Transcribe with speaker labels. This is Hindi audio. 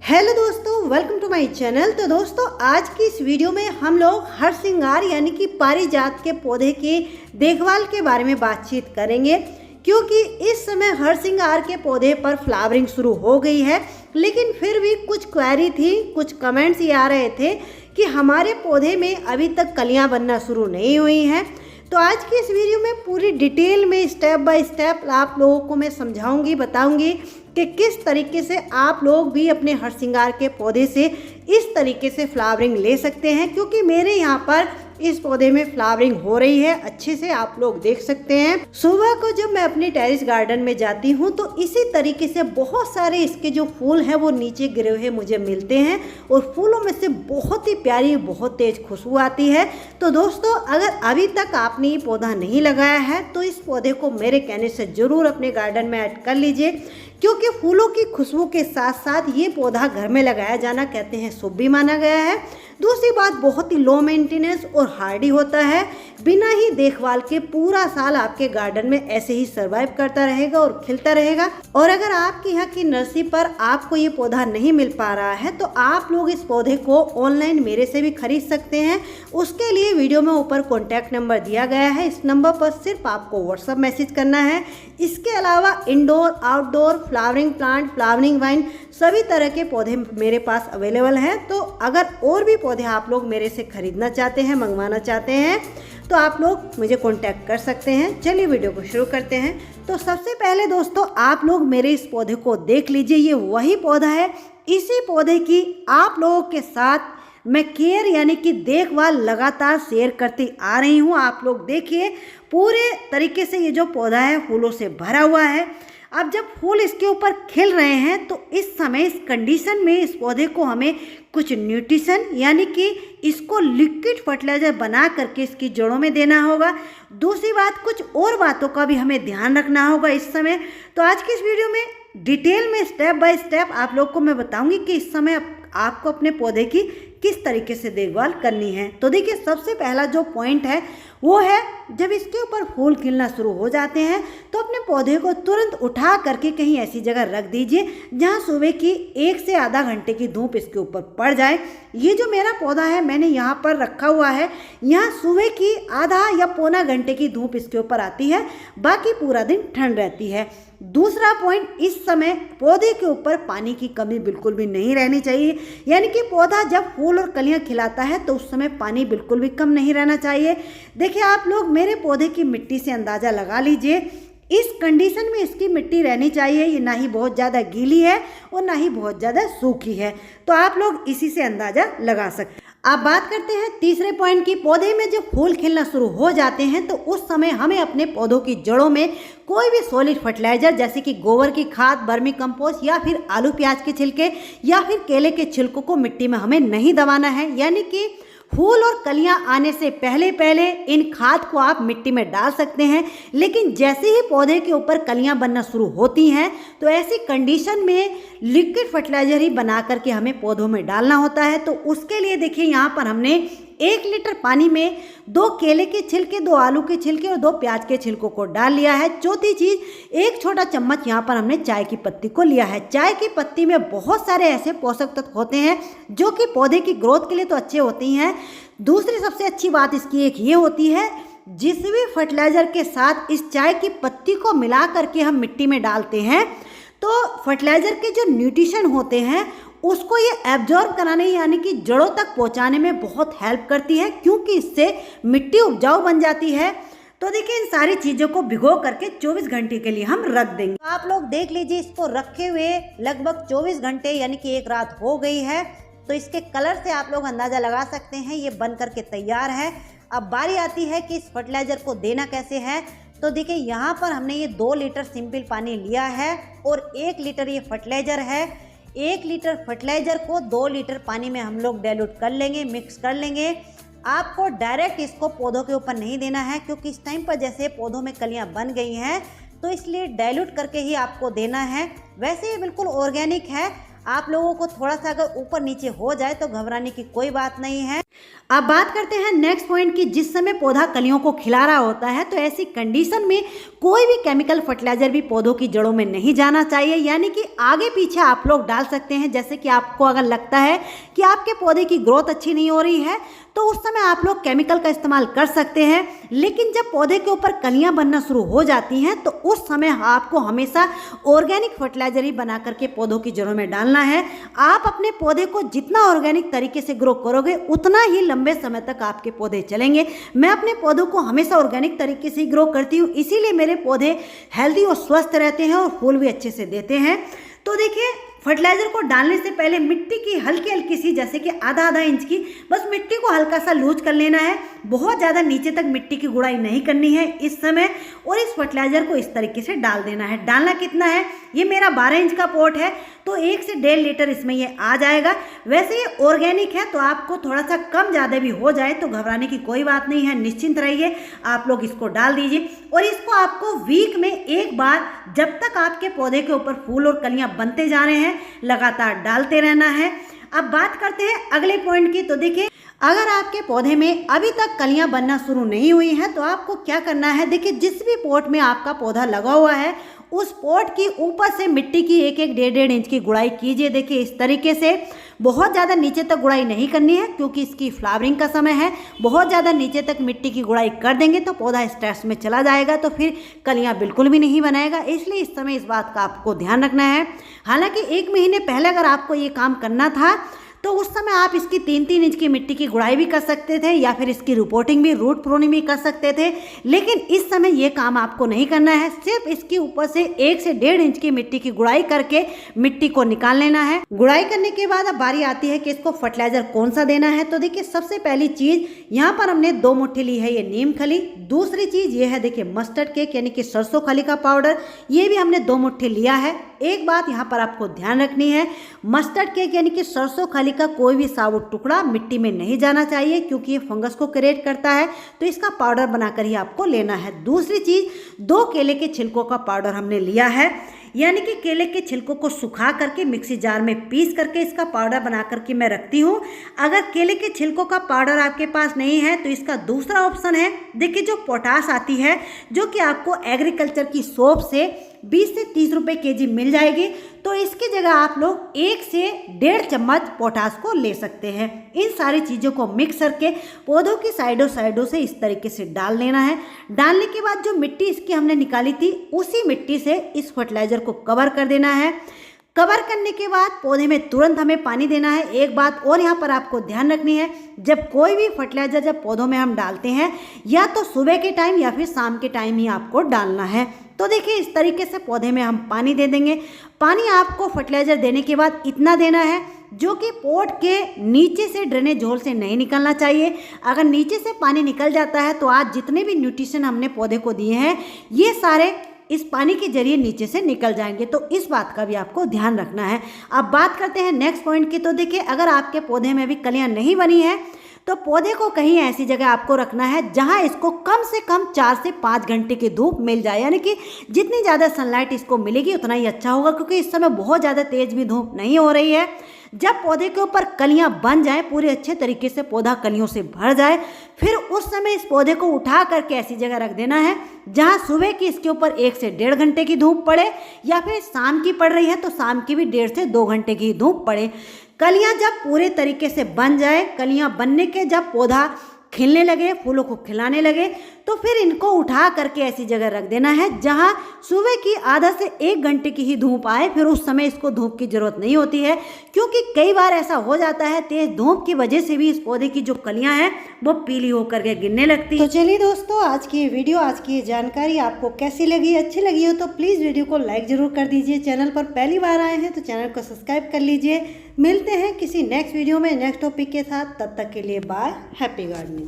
Speaker 1: हेलो दोस्तों, वेलकम टू माय चैनल। तो दोस्तों, आज की इस वीडियो में हम लोग हरसिंगार यानी कि पारिजात के पौधे की देखभाल के बारे में बातचीत करेंगे, क्योंकि इस समय हरसिंगार के पौधे पर फ्लावरिंग शुरू हो गई है। लेकिन फिर भी कुछ क्वेरी थी, कुछ कमेंट्स ये आ रहे थे कि हमारे पौधे में अभी तक कलियां बनना शुरू नहीं हुई हैं। तो आज की इस वीडियो में पूरी डिटेल में स्टेप बाय स्टेप आप लोगों को मैं समझाऊंगी, बताऊंगी कि किस तरीके से आप लोग भी अपने हरसिंगार के पौधे से इस तरीके से फ्लावरिंग ले सकते हैं। क्योंकि मेरे यहाँ पर इस पौधे में फ्लावरिंग हो रही है, अच्छे से आप लोग देख सकते हैं। सुबह को जब मैं अपनी टेरेस गार्डन में जाती हूँ तो इसी तरीके से बहुत सारे इसके जो फूल हैं वो नीचे गिरे हुए मुझे मिलते हैं और फूलों में से बहुत ही प्यारी, बहुत तेज खुशबू आती है। तो दोस्तों, अगर अभी तक आपने ये पौधा नहीं लगाया है तो इस पौधे को मेरे कहने से ज़रूर अपने गार्डन में ऐड कर लीजिए, क्योंकि फूलों की खुशबू के साथ साथ ये पौधा घर में लगाया जाना कहते हैं शुभ भी माना गया है। दूसरी बात, बहुत ही लो मेंटेनेंस और हार्डी होता है, बिना ही देखभाल के पूरा साल आपके गार्डन में ऐसे ही सरवाइव करता रहेगा और खिलता रहेगा। और अगर आपके यहाँ की नर्सरी पर आपको ये पौधा नहीं मिल पा रहा है तो आप लोग इस पौधे को ऑनलाइन मेरे से भी खरीद सकते हैं। उसके लिए वीडियो में ऊपर कॉन्टैक्ट नंबर दिया गया है, इस नंबर पर सिर्फ आपको व्हाट्सएप मैसेज करना है। इसके अलावा indoor, outdoor, flowering plant, flowering wine सभी तरह के पौधे मेरे पास अवेलेबल हैं। तो अगर और भी पौधे आप लोग मेरे से खरीदना चाहते हैं, मंगवाना चाहते हैं तो आप लोग मुझे कांटेक्ट कर सकते हैं। चलिए वीडियो को शुरू करते हैं। तो सबसे पहले दोस्तों, आप लोग मेरे इस पौधे को देख लीजिए, ये वही पौधा है। इसी पौधे की आप लोगों के साथ मैं केयर यानी कि देखभाल लगातार शेयर करती आ रही हूँ। आप लोग देखिए, पूरे तरीके से ये जो पौधा है फूलों से भरा हुआ है। अब जब फूल इसके ऊपर खिल रहे हैं तो इस समय, इस कंडीशन में इस पौधे को हमें कुछ न्यूट्रिशन यानी कि इसको लिक्विड फर्टिलाइजर बना करके इसकी जड़ों में देना होगा। दूसरी बात, कुछ और बातों का भी हमें ध्यान रखना होगा इस समय। तो आज की इस वीडियो में डिटेल में स्टेप बाय स्टेप आप लोग को मैं बताऊंगी कि इस समय आपको अपने पौधे की किस तरीके से देखभाल करनी है। तो देखिए, सबसे पहला जो पॉइंट है वो है, जब इसके ऊपर फूल खिलना शुरू हो जाते हैं तो अपने पौधे को तुरंत उठा करके कहीं ऐसी जगह रख दीजिए जहां सुबह की 1 से आधा घंटे की धूप इसके ऊपर पड़ जाए। ये जो मेरा पौधा है मैंने यहाँ पर रखा हुआ है, यहाँ सुबह की आधा या पौना घंटे की धूप इसके ऊपर आती है, बाकी पूरा दिन ठंड रहती है। दूसरा पॉइंट, इस समय पौधे के ऊपर पानी की कमी बिल्कुल भी नहीं रहनी चाहिए, यानी कि पौधा जब फूल और कलियां खिलाता है तो उस समय पानी बिल्कुल भी कम नहीं रहना चाहिए। देखिए, आप लोग मेरे पौधे की मिट्टी से अंदाज़ा लगा लीजिए, इस कंडीशन में इसकी मिट्टी रहनी चाहिए। ये ना ही बहुत ज़्यादा गीली है और ना ही बहुत ज़्यादा सूखी है, तो आप लोग इसी से अंदाज़ा लगा सकते हैं। अब बात करते हैं तीसरे पॉइंट की। पौधे में जब फूल खिलना शुरू हो जाते हैं तो उस समय हमें अपने पौधों की जड़ों में कोई भी सॉलिड फर्टिलाइजर जैसे कि गोबर की खाद, वर्मी कंपोस्ट या फिर आलू प्याज के छिलके या फिर केले के छिलकों को मिट्टी में हमें नहीं दबाना है। यानी कि फूल और कलियां आने से पहले पहले इन खाद को आप मिट्टी में डाल सकते हैं, लेकिन जैसे ही पौधे के ऊपर कलियां बनना शुरू होती हैं तो ऐसी कंडीशन में लिक्विड फर्टिलाइजर ही बना करके हमें पौधों में डालना होता है। तो उसके लिए देखिए, यहाँ पर हमने 1 लीटर पानी में 2 केले के छिलके, 2 आलू के छिलके और 2 प्याज के छिलकों को डाल लिया है। चौथी चीज़, 1 छोटा चम्मच यहाँ पर हमने चाय की पत्ती को लिया है। चाय की पत्ती में बहुत सारे ऐसे पोषक तत्व होते हैं जो कि पौधे की ग्रोथ के लिए तो अच्छे होते हैं। दूसरी सबसे अच्छी बात इसकी एक ये होती है, जिस भी फर्टिलाइजर के साथ इस चाय की पत्ती को मिला करके हम मिट्टी में डालते हैं तो फर्टिलाइजर के जो न्यूट्रिशन होते हैं उसको ये एब्जॉर्ब कराने यानी कि जड़ों तक पहुंचाने में बहुत हेल्प करती है, क्योंकि इससे मिट्टी उपजाऊ बन जाती है। तो देखिए, इन सारी चीज़ों को भिगो करके 24 घंटे के लिए हम रख देंगे। तो आप लोग देख लीजिए, इसको रखे हुए लगभग 24 घंटे यानी कि 1 रात हो गई है। तो इसके कलर से आप लोग अंदाज़ा लगा सकते हैं ये बन करके तैयार है। अब बारी आती है कि इस फर्टिलाइज़र को देना कैसे है। तो देखिए, यहाँ पर हमने ये 2 लीटर सिंपल पानी लिया है और 1 लीटर ये फर्टिलाइज़र है। 1 लीटर फर्टिलाइज़र को 2 लीटर पानी में हम लोग डाइल्यूट कर लेंगे, मिक्स कर लेंगे। आपको डायरेक्ट इसको पौधों के ऊपर नहीं देना है, क्योंकि इस टाइम पर जैसे पौधों में कलियां बन गई हैं तो इसलिए डाइल्यूट करके ही आपको देना है। वैसे ये बिल्कुल ऑर्गेनिक है, आप लोगों को थोड़ा सा अगर ऊपर नीचे हो जाए तो घबराने की कोई बात नहीं है। अब बात करते हैं नेक्स्ट पॉइंट की। जिस समय पौधा कलियों को खिला रहा होता है तो ऐसी कंडीशन में कोई भी केमिकल फर्टिलाइजर भी पौधों की जड़ों में नहीं जाना चाहिए, यानी कि आगे पीछे आप लोग डाल सकते हैं। जैसे कि आपको अगर लगता है कि आपके पौधे की ग्रोथ अच्छी नहीं हो रही है तो उस समय आप लोग केमिकल का इस्तेमाल कर सकते हैं, लेकिन जब पौधे के ऊपर कलियां बनना शुरू हो जाती हैं तो उस समय आपको हमेशा ऑर्गेनिक फर्टिलाइजर ही बना करके पौधों की जड़ों में डालना है। आप अपने पौधे को जितना ऑर्गेनिक तरीके से ग्रो करोगे उतना ही लंबे समय तक आपके पौधे चलेंगे। मैं अपने पौधों को हमेशा ऑर्गेनिक तरीके से ही ग्रो करती हूँ, इसीलिए मेरे पौधे हेल्दी और स्वस्थ रहते हैं और फूल भी अच्छे से देते हैं। तो देखिए, फर्टिलाइजर को डालने से पहले मिट्टी की हल्की हल्की सी, जैसे कि आधा इंच की बस मिट्टी को हल्का सा लूज कर लेना है। बहुत ज़्यादा नीचे तक मिट्टी की गुड़ाई नहीं करनी है इस समय, और इस फर्टिलाइजर को इस तरीके से डाल देना है। डालना कितना है, ये मेरा 12 इंच का पॉट है तो 1 से 1.5 लीटर इसमें ये आ जाएगा। वैसे ये ऑर्गेनिक है तो आपको थोड़ा सा कम ज़्यादा भी हो जाए तो घबराने की कोई बात नहीं है, निश्चिंत रहिए। आप लोग इसको डाल दीजिए और इसको आपको वीक में एक बार, जब तक आपके पौधे के ऊपर फूल और कलियां बनते जा रहे हैं, लगातार डालते रहना है। अब बात करते हैं अगले पॉइंट की। तो देखिए, अगर आपके पौधे में अभी तक कलियां बनना शुरू नहीं हुई हैं तो आपको क्या करना है। देखिए, जिस भी पॉट में आपका पौधा लगा हुआ है उस पॉट की ऊपर से मिट्टी की 1-1, 1.5 इंच की गुड़ाई कीजिए। देखिए, इस तरीके से बहुत ज़्यादा नीचे तक गुड़ाई नहीं करनी है क्योंकि इसकी फ्लावरिंग का समय है। बहुत ज़्यादा नीचे तक मिट्टी की गुड़ाई कर देंगे तो पौधा स्ट्रेस में चला जाएगा, तो फिर कलियां बिल्कुल भी नहीं बनाएगा। इसलिए इस समय इस बात का आपको ध्यान रखना है। हालांकि 1 महीने पहले अगर आपको ये काम करना था तो उस समय आप इसकी 3-3 इंच की मिट्टी की गुड़ाई भी कर सकते थे या फिर इसकी रिपोर्टिंग भी, रूट प्रूनिंग भी कर सकते थे, लेकिन इस समय ये काम आपको नहीं करना है। सिर्फ इसके ऊपर से 1 से 1.5 इंच की मिट्टी की गुड़ाई करके मिट्टी को निकाल लेना है। गुड़ाई करने के बाद अब बारी आती है कि इसको फर्टिलाइजर कौन सा देना है। तो देखिए, सबसे पहली चीज यहाँ पर हमने 2 मुट्ठी ली है ये नीम खली। दूसरी चीज ये है, देखिए, मस्टर्ड केक यानी कि सरसों खली का पाउडर, ये भी हमने 2 मुट्ठी लिया है। एक बात यहाँ पर आपको ध्यान रखनी है, मस्टर्ड केक यानी कि सरसों खली का कोई भी साबुत टुकड़ा मिट्टी में नहीं जाना चाहिए क्योंकि ये फंगस को क्रिएट करता है, तो इसका पाउडर बनाकर ही आपको लेना है। दूसरी चीज, 2 केले के छिलकों का पाउडर हमने लिया है, यानी कि केले के छिलकों को सुखा करके मिक्सी जार में पीस करके इसका पाउडर बना करके मैं रखती हूँ। अगर केले के छिलकों का पाउडर आपके पास नहीं है तो इसका दूसरा ऑप्शन है, देखिए, जो पोटास आती है, जो कि आपको एग्रीकल्चर की शॉप से 20 से 30 रुपये केजी मिल जाएगी, तो इसकी जगह आप लोग 1 से 1.5 चम्मच पोटास को ले सकते हैं। इन सारी चीज़ों को मिक्स करके पौधों की साइडों से इस तरीके से डाल लेना है। डालने के बाद जो मिट्टी इसकी हमने निकाली थी उसी मिट्टी से इस फर्टिलाइजर को कवर कर देना है। कवर करने के बाद पौधे में तुरंत हमें पानी देना है। एक बात और यहाँ पर आपको ध्यान रखनी है, जब कोई भी फर्टिलाइजर जब पौधों में हम डालते हैं या तो सुबह के टाइम या फिर शाम के टाइम ही आपको डालना है। तो देखिए, इस तरीके से पौधे में हम पानी दे देंगे। पानी आपको फर्टिलाइजर देने के बाद इतना देना है जो कि पॉट के नीचे से ड्रेनेज होल से नहीं निकलना चाहिए। अगर नीचे से पानी निकल जाता है तो आज जितने भी न्यूट्रिशन हमने पौधे को दिए हैं ये सारे इस पानी के जरिए नीचे से निकल जाएंगे, तो इस बात का भी आपको ध्यान रखना है। अब बात करते हैं नेक्स्ट पॉइंट की। तो देखिए, अगर आपके पौधे में भी कलियां नहीं बनी है तो पौधे को कहीं ऐसी जगह आपको रखना है जहां इसको कम से कम 4 से 5 घंटे की धूप मिल जाए, यानी कि जितनी ज़्यादा सनलाइट इसको मिलेगी उतना ही अच्छा होगा, क्योंकि इस समय बहुत ज़्यादा तेज भी धूप नहीं हो रही है। जब पौधे के ऊपर कलियां बन जाए, पूरे अच्छे तरीके से पौधा कलियों से भर जाए, फिर उस समय इस पौधे को उठा करके ऐसी जगह रख देना है जहां सुबह की इसके ऊपर 1 से 1.5 घंटे की धूप पड़े, या फिर शाम की पड़ रही है तो शाम की भी 1.5 से 2 घंटे की धूप पड़े। कलियां जब पूरे तरीके से बन जाए, कलियां बनने के जब पौधा खिलने लगे, फूलों को खिलाने लगे, तो फिर इनको उठा करके ऐसी जगह रख देना है जहां सुबह की आधा से 1 घंटे की ही धूप आए। फिर उस समय इसको धूप की जरूरत नहीं होती है, क्योंकि कई बार ऐसा हो जाता है तेज धूप की वजह से भी इस पौधे की जो कलियां हैं वो पीली होकर के गिरने लगती। तो चलिए दोस्तों, आज की ये वीडियो, आज की ये जानकारी आपको कैसी लगी? अच्छी लगी हो तो प्लीज़ वीडियो को लाइक जरूर कर दीजिए। चैनल पर पहली बार आए हैं तो चैनल को सब्सक्राइब कर लीजिए। मिलते हैं किसी नेक्स्ट वीडियो में नेक्स्ट टॉपिक के साथ, तब तक के लिए बाय, हैप्पी गार्डनिंग।